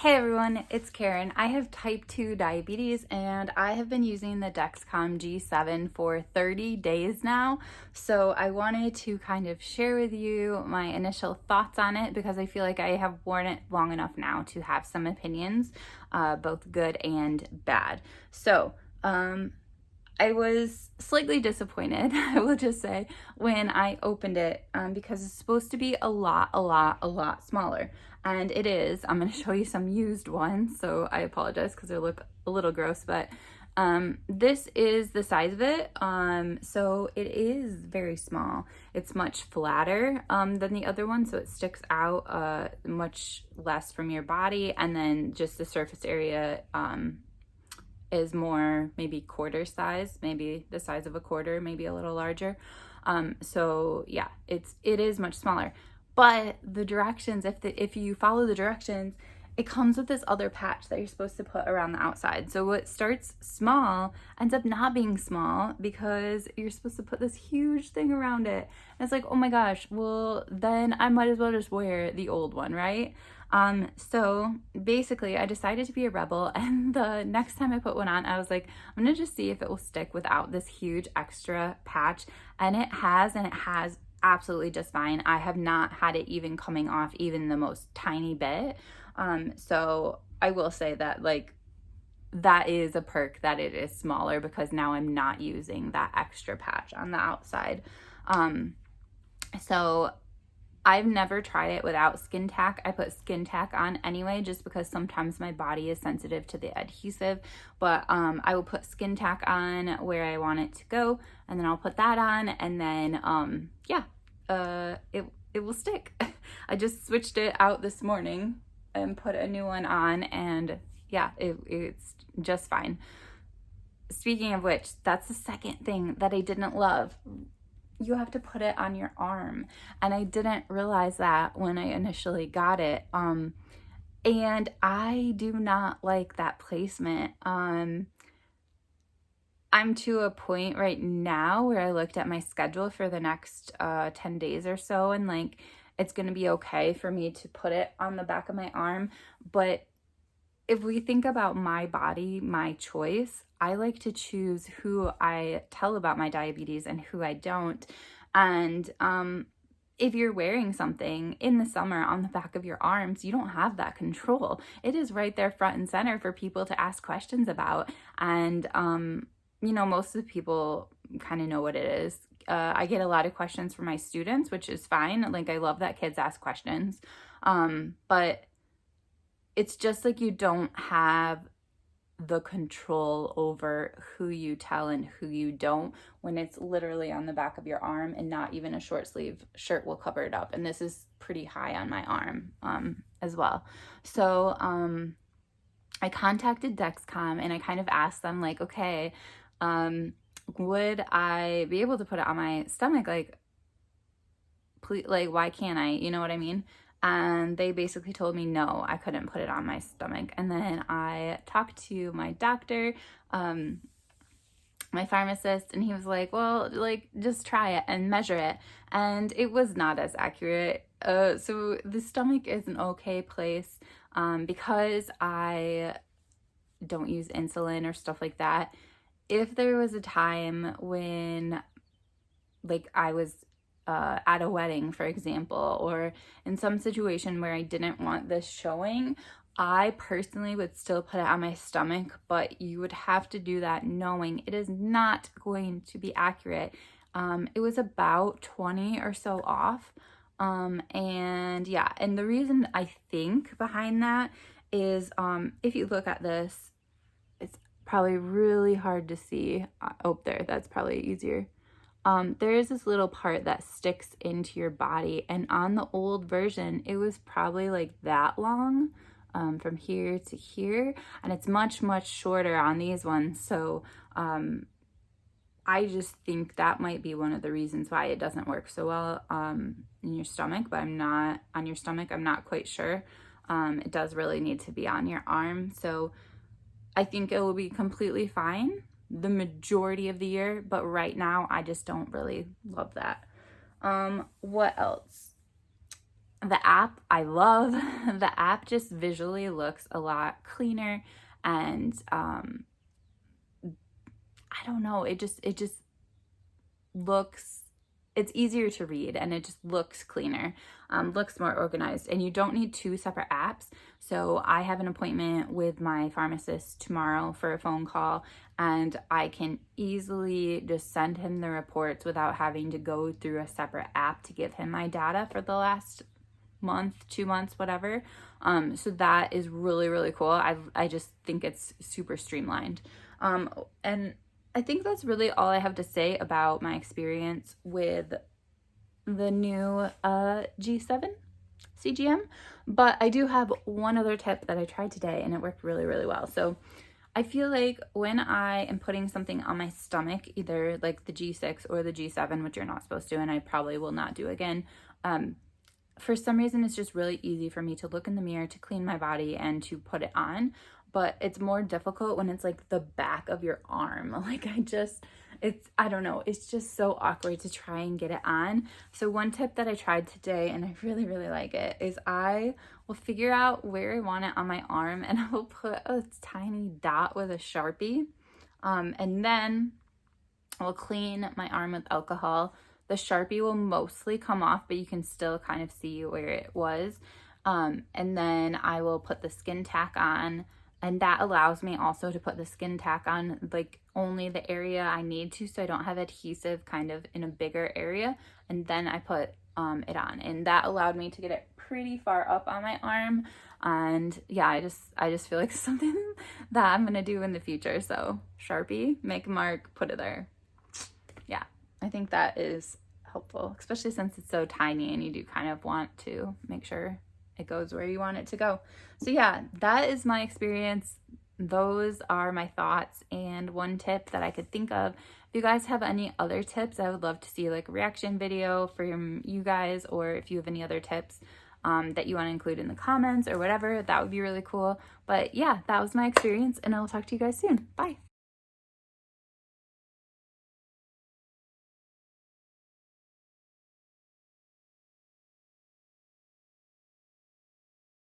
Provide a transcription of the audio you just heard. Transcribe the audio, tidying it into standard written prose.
Hey everyone, it's Karen. I have type 2 diabetes and I have been using the Dexcom G7 for 30 days now. So I wanted to kind of share with you my initial thoughts on it because I feel like I have worn it long enough now to have some opinions, both good and bad. So, I was slightly disappointed, I will just say, when I opened it because it's supposed to be a lot smaller. And it is. I'm going to show you some used ones, so I apologize because they look a little gross, but this is the size of it. So it is very small. It's much flatter than the other one, so it sticks out much less from your body, and then just the surface area is more maybe quarter size, maybe the size of a quarter, maybe a little larger. So yeah, it is much smaller. But the directions, if you follow the directions, it comes with this other patch that you're supposed to put around the outside. So what starts small ends up not being small because you're supposed to put this huge thing around it. And it's like, oh my gosh, well then I might as well just wear the old one, right? So basically I decided to be a rebel, and the next time I put one on, I was like, I'm gonna just see if it will stick without this huge extra patch. And it has absolutely just fine. I have not had it even coming off even the most tiny bit. So I will say that that is a perk that it is smaller, because now I'm not using that extra patch on the outside. So I've never tried it without skin tack. I put skin tack on anyway, just because sometimes my body is sensitive to the adhesive, but I will put skin tack on where I want it to go, and then I'll put that on, and then it will stick. I just switched it out this morning and put a new one on, and yeah, it's just fine. Speaking of which, that's the second thing that I didn't love. You have to put it on your arm, and I didn't realize that when I initially got it. And I do not like that placement. I'm to a point right now where I looked at my schedule for the next 10 days or so, and it's going to be okay for me to put it on the back of my arm. But if we think about my body, my choice, I like to choose who I tell about my diabetes and who I don't. And if you're wearing something in the summer on the back of your arms, you don't have that control. It is right there front and center for people to ask questions about. And, most of the people kind of know what it is. I get a lot of questions from my students, which is fine. I love that kids ask questions. But it's just you don't have the control over who you tell and who you don't when it's literally on the back of your arm, and not even a short sleeve shirt will cover it up. And this is pretty high on my arm as well. So I contacted Dexcom and I kind of asked them okay, would I be able to put it on my stomach? Please, why can't I? You know what I mean? And they basically told me no, I couldn't put it on my stomach. And then I talked to my doctor, my pharmacist, and he was like, well, just try it and measure it. And it was not as accurate. So the stomach is an okay place because I don't use insulin or stuff like that. If there was a time when I was at a wedding, for example, or in some situation where I didn't want this showing, I personally would still put it on my stomach, but you would have to do that knowing it is not going to be accurate. It was about 20 or so off. And yeah, and the reason I think behind that is if you look at this, it's probably really hard to see. Oh, there, that's probably easier. There is this little part that sticks into your body, and on the old version it was probably that long from here to here, and it's much shorter on these ones. So I just think that might be one of the reasons why it doesn't work so well in your stomach, but I'm not quite sure. It does really need to be on your arm, so I think it will be completely fine the majority of the year, but right now I just don't really love that. What else? The app I love. The app just visually looks a lot cleaner, and I don't know, it just looks, it's easier to read, and it just looks cleaner, looks more organized, and you don't need two separate apps. So I have an appointment with my pharmacist tomorrow for a phone call, and I can easily just send him the reports without having to go through a separate app to give him my data for the last month, 2 months, whatever. So that is really, really cool. I just think it's super streamlined. And I think that's really all I have to say about my experience with the new G7 CGM. But I do have one other tip that I tried today, and it worked really, really well. So I feel like when I am putting something on my stomach, either like the G6 or the G7, which you're not supposed to, and I probably will not do again, for some reason it's just really easy for me to look in the mirror, to clean my body, and to put it on. But it's more difficult when it's like the back of your arm. Like I don't know, it's just so awkward to try and get it on. So one tip that I tried today, and I really, really like it, is I will figure out where I want it on my arm, and I will put a tiny dot with a Sharpie, and then I'll clean my arm with alcohol. The Sharpie will mostly come off, but you can still kind of see where it was. And then I will put the skin tack on, and that allows me also to put the skin tack on like only the area I need to, so I don't have adhesive kind of in a bigger area. And then I put it on, and that allowed me to get it pretty far up on my arm. And yeah, I just feel like it's something that I'm gonna do in the future. So Sharpie, make a mark, put it there. Yeah, I think that is helpful, especially since it's so tiny and you do kind of want to make sure it goes where you want it to go. So yeah, that is my experience. Those are my thoughts and one tip that I could think of. If you guys have any other tips, I would love to see like a reaction video from you guys, or if you have any other tips that you want to include in the comments or whatever, that would be really cool. But yeah, that was my experience, and I'll talk to you guys soon. Bye.